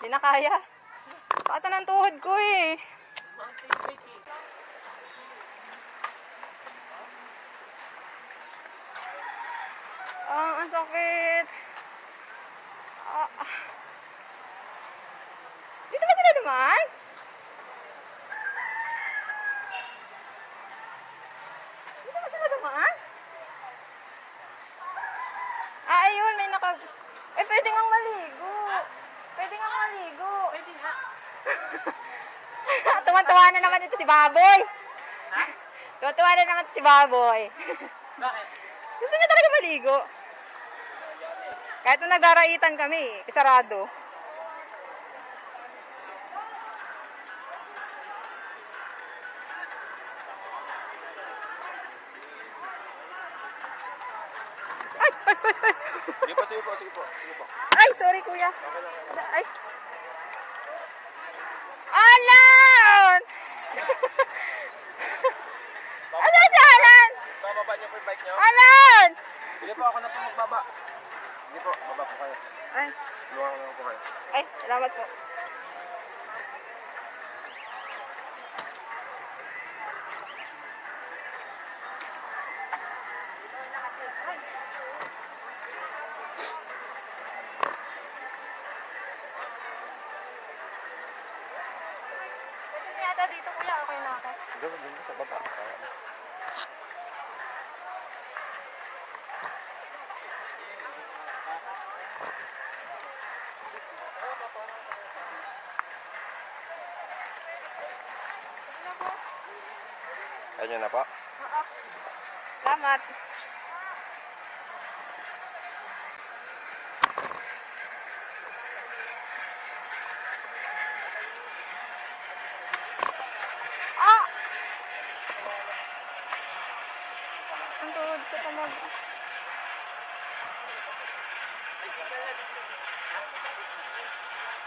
Di na kaya. Pata ng tuhod ko eh. Ang sakit. Dito ba sila naman? Dito ba sila naman? Ayun, may naka... pwede ngang maligo. Pwede ngang maligo. Pwede nga. Tuwan-tuwa na naman ito si Baboy. Ha? Tuwan-tuwa na naman ito si Baboy. Bakit? Gusto niya talaga maligo. Kahit nung nagdaraitan kami, sarado. Sige po, sige po, sige po. Sige po. Ay, sorry kuya. Ay. Alan! Alan si Alan! Bababa niyo po yung bike niyo? Alan! Sige po, ako na po magbaba. Sige po, baba po kayo. Ay, Luwang lang po kayo. ay, salamat po. Dito kuya, okay na ako. Sige, dito sa baba. Ayun na po. Oo. Salamat. Ang tuhod ko talaga.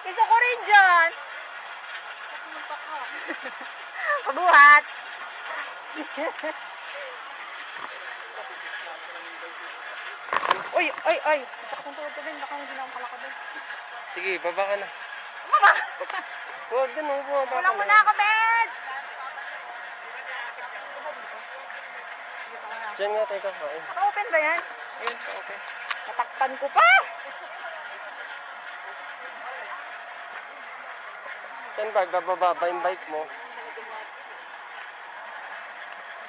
Gusto ko rin dyan. Pabuhat. Uy, ay, ay. Baka kung tuhod ko din, baka hindi na akong kalakad din. Sige, baba ka na. Mama! Huwag ganun, baba ka Kulang mo na ako, Ben! Diyan nga tayo kakain. Naka-open ba yan? Ayun, okay. Natakpan ko pa! Saan ba? Bababa ba yung bike mo?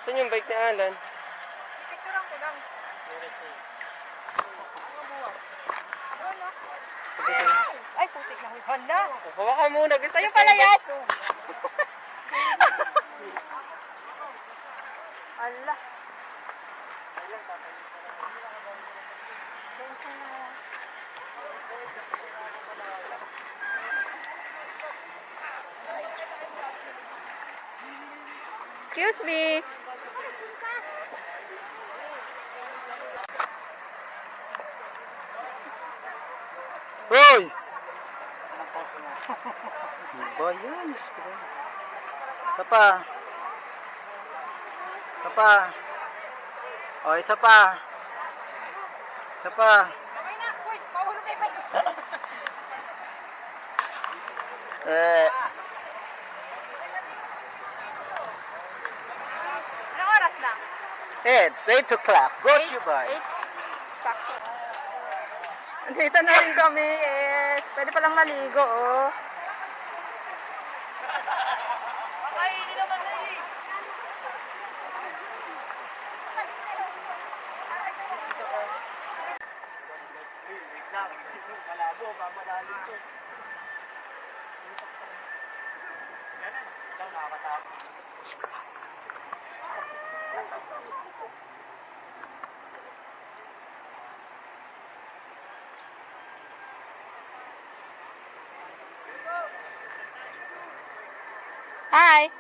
Saan yung bike ni Alan? Picturean ko lang. Ay, putik na. Hala! Hawakan muna. Gusto Sa'yo pala yan! Hala! Excuse me. Hoy! Ba yan? Isa pa. Isa pa. O, isa pa. Isa pa. Okay na. Uy, mawala tayo pa. Anong oras na? It's 8 o'clock. Brought to you by. 8. Sakto. Andito na rin kami. Yes. Pwede palang maligo, oh. Makainin naman na eh. Malabo, mamalalim to. Yan eh. Ikaw nakakatapos. Hi.